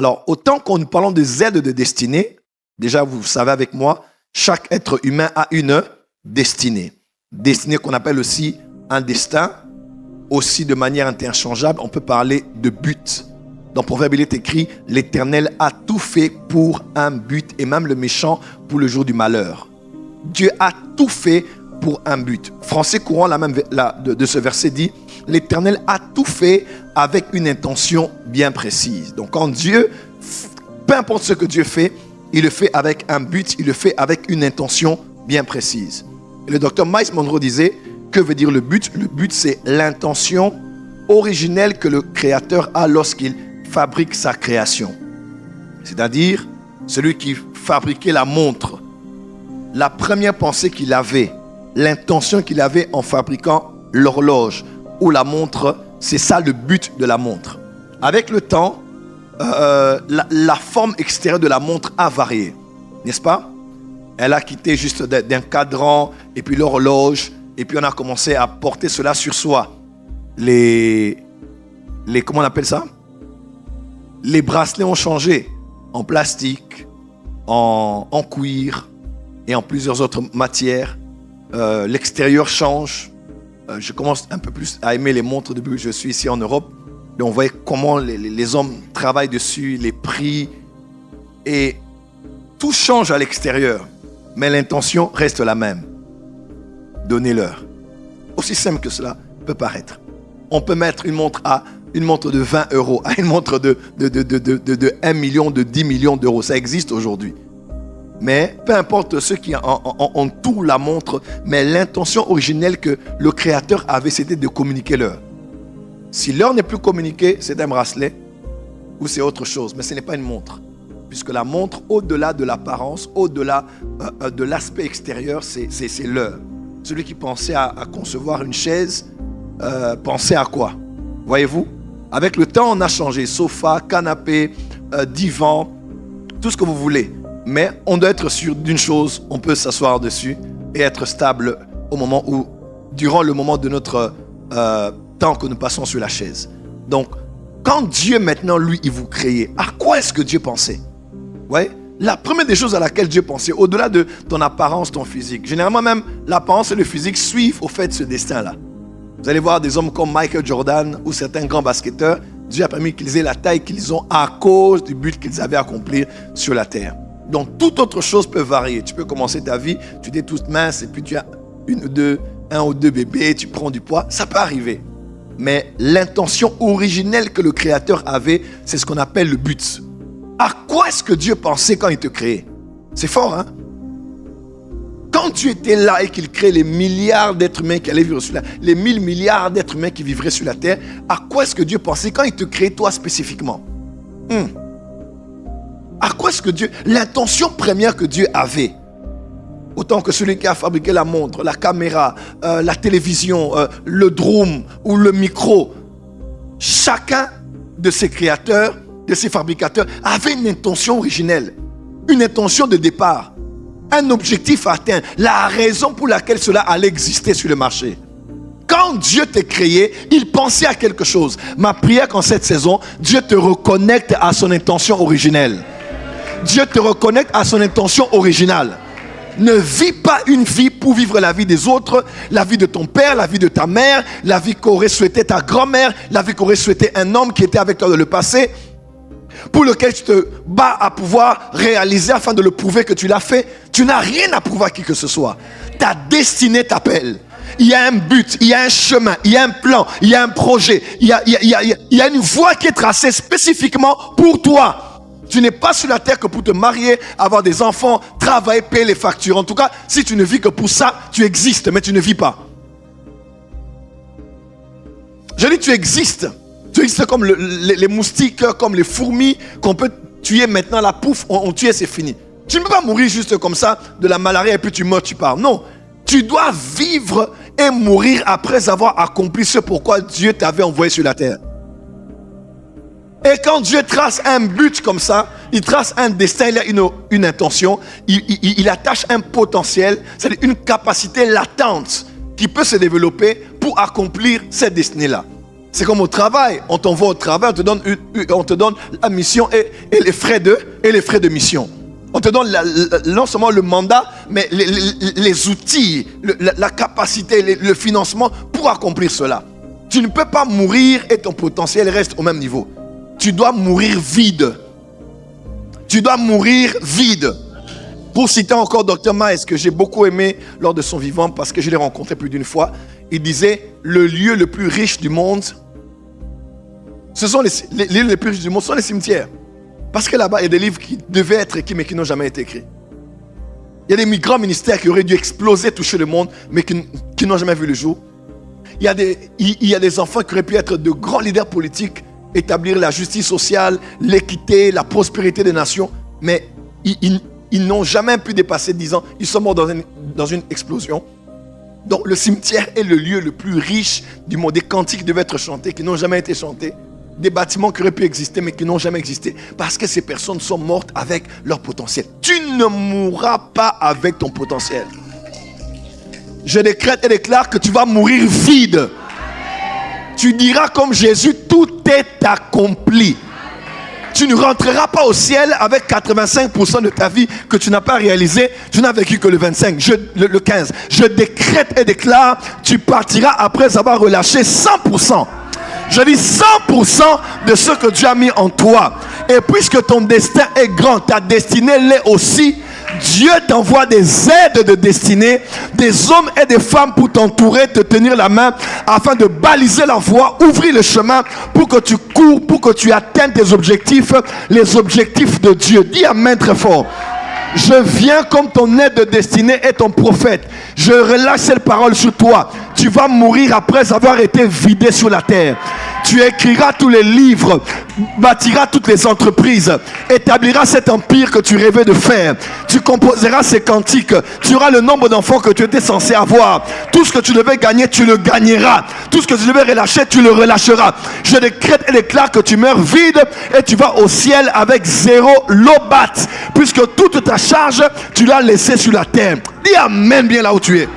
Alors, autant qu'on nous parlons des aides de destinée, déjà, vous savez avec moi, chaque être humain a une destinée. Destinée qu'on appelle aussi un destin, aussi de manière interchangeable, on peut parler de but. Dans Proverbe, il est écrit, l'Éternel a tout fait pour un but, et même le méchant pour le jour du malheur. Dieu a tout fait pour un but. Français courant de ce verset dit, l'Éternel a tout fait avec une intention bien précise. Donc quand Dieu, peu importe ce que Dieu fait, il le fait avec un but, il le fait avec une intention bien précise. Et le docteur Miles Monroe disait, que veut dire le but? Le but, c'est l'intention originelle que le Créateur a lorsqu'il fabrique sa création. C'est-à-dire, celui qui fabriquait la montre, la première pensée qu'il avait, l'intention qu'il avait en fabriquant l'horloge ou la montre, c'est ça le but de la montre. Avec le temps, la forme extérieure de la montre a varié, n'est-ce pas? Elle a quitté juste d'un cadran et puis l'horloge, et puis on a commencé à porter cela sur soi. Comment on appelle ça? Les bracelets ont changé en plastique, en cuir et en plusieurs autres matières. L'extérieur change. Je commence un peu plus à aimer les montres depuis que je suis ici en Europe. Et on voit comment les hommes travaillent dessus, les prix. Et tout change à l'extérieur. Mais l'intention reste la même. Donnez-leur. Aussi simple que cela peut paraître. On peut mettre une montre de 20 euros à une montre de 1 million, de 10 millions d'euros. Ça existe aujourd'hui. Mais peu importe ceux qui entourent la montre, mais l'intention originelle que le Créateur avait, c'était de communiquer l'heure. Si l'heure n'est plus communiquée, c'est un bracelet ou c'est autre chose, mais ce n'est pas une montre. Puisque la montre, au-delà de l'apparence, au-delà de l'aspect extérieur, c'est l'heure. Celui qui pensait à concevoir une chaise, pensait à quoi? Voyez-vous? Avec le temps, on a changé. Sofa, canapé, divan, tout ce que vous voulez. Mais on doit être sûr d'une chose, on peut s'asseoir dessus et être stable durant le moment de notre temps que nous passons sur la chaise. Donc, quand Dieu maintenant, lui, il vous créait, à quoi est-ce que Dieu pensait? Ouais? La première des choses à laquelle Dieu pensait, au-delà de ton apparence, ton physique, généralement même l'apparence et le physique suivent au fait ce destin-là. Vous allez voir des hommes comme Michael Jordan ou certains grands basketteurs, Dieu a permis qu'ils aient la taille qu'ils ont à cause du but qu'ils avaient accompli sur la terre. Donc, toute autre chose peut varier. Tu peux commencer ta vie, tu es toute mince et puis tu as un ou deux bébés, tu prends du poids. Ça peut arriver. Mais l'intention originelle que le Créateur avait, c'est ce qu'on appelle le but. À quoi est-ce que Dieu pensait quand il te créait? C'est fort, hein? Quand Dieu était là et qu'il crée les milliards d'êtres humains qui allaient vivre sur la terre, les 1000 milliards d'êtres humains qui vivraient sur la terre, à quoi est-ce que Dieu pensait quand il te créait toi spécifiquement? À quoi est-ce que Dieu... L'intention première que Dieu avait, autant que celui qui a fabriqué la montre, la caméra, la télévision, le drone ou le micro, chacun de ces créateurs, de ces fabricateurs, avait une intention originelle, une intention de départ, un objectif à atteindre, la raison pour laquelle cela allait exister sur le marché. Quand Dieu t'a créé, il pensait à quelque chose. Ma prière qu'en cette saison, Dieu te reconnecte à son intention originelle. Dieu te reconnecte à son intention originale. Ne vis pas une vie pour vivre la vie des autres, la vie de ton père, la vie de ta mère, la vie qu'aurait souhaité ta grand-mère, la vie qu'aurait souhaité un homme qui était avec toi dans le passé, pour lequel tu te bats à pouvoir réaliser afin de le prouver que tu l'as fait. Tu n'as rien à prouver à qui que ce soit. Ta destinée t'appelle. Il y a un but, il y a un chemin, il y a un plan, il y a un projet, il y a une voie qui est tracée spécifiquement pour toi. Tu n'es pas sur la terre que pour te marier, avoir des enfants, travailler, payer les factures. En tout cas, si tu ne vis que pour ça, tu existes, mais tu ne vis pas. Je dis tu existes. Tu existes comme les moustiques, comme les fourmis qu'on peut tuer maintenant. La pouf, on tue et c'est fini. Tu ne peux pas mourir juste comme ça, de la malaria et puis tu meurs, tu pars. Non, tu dois vivre et mourir après avoir accompli ce pourquoi Dieu t'avait envoyé sur la terre. Et quand Dieu trace un but comme ça, il trace un destin, il a une intention, il attache un potentiel, c'est-à-dire une capacité latente qui peut se développer pour accomplir cette destinée-là. C'est comme au travail. On t'envoie au travail, on te donne la mission et les frais de mission. On te donne non seulement le mandat, mais les outils, la capacité, le financement pour accomplir cela. Tu ne peux pas mourir et ton potentiel reste au même niveau. Tu dois mourir vide. Tu dois mourir vide. Pour citer encore Dr. Miles, que j'ai beaucoup aimé lors de son vivant, parce que je l'ai rencontré plus d'une fois, il disait, le lieu le plus riche du monde, les lieux les plus riches du monde sont les cimetières. Parce que là-bas, il y a des livres qui devaient être écrits, mais qui n'ont jamais été écrits. Il y a des grands ministères qui auraient dû exploser, toucher le monde, mais qui n'ont jamais vu le jour. Il y a des enfants qui auraient pu être de grands leaders politiques, établir la justice sociale, l'équité, la prospérité des nations, mais ils n'ont jamais pu dépasser 10 ans. Ils sont morts dans une explosion. Donc le cimetière est le lieu le plus riche du monde. Des cantiques devaient être chantés, qui n'ont jamais été chantés. Des bâtiments qui auraient pu exister, mais qui n'ont jamais existé. Parce que ces personnes sont mortes avec leur potentiel. Tu ne mourras pas avec ton potentiel. Je décrète et déclare que tu vas mourir vide. Tu diras comme Jésus, tout est accompli. Tu ne rentreras pas au ciel avec 85% de ta vie que tu n'as pas réalisé. Tu n'as vécu que le 25, le 15. Je décrète et déclare, tu partiras après avoir relâché 100%. Je dis 100% de ce que Dieu a mis en toi. Et puisque ton destin est grand, ta destinée l'est aussi. Dieu t'envoie des aides de destinée, des hommes et des femmes pour t'entourer, te tenir la main, afin de baliser la voie, ouvrir le chemin pour que tu cours, pour que tu atteignes tes objectifs, les objectifs de Dieu. Dis amen très fort. Je viens comme ton aide de destinée et ton prophète. Je relâche cette parole sur toi. Tu vas mourir après avoir été vidé sur la terre. Tu écriras tous les livres, bâtiras toutes les entreprises, établiras cet empire que tu rêvais de faire. Tu composeras ces cantiques. Tu auras le nombre d'enfants que tu étais censé avoir. Tout ce que tu devais gagner, tu le gagneras. Tout ce que tu devais relâcher, tu le relâcheras. Je décrète et déclare que tu meurs vide et tu vas au ciel avec 0 lobat. Puisque toute ta charge, tu l'as laissée sur la terre. Dis amen bien là où tu es.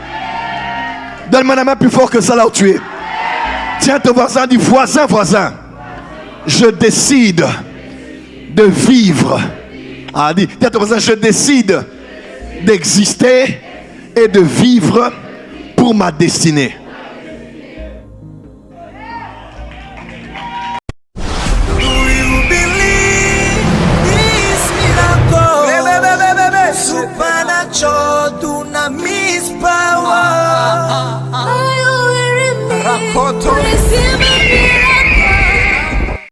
Donne-moi la main plus fort que ça là où tu es. Tiens ton voisin, dis voisin, voisin. Je décide de vivre. Ah, dis, tiens ton voisin, je décide d'exister et de vivre pour ma destinée.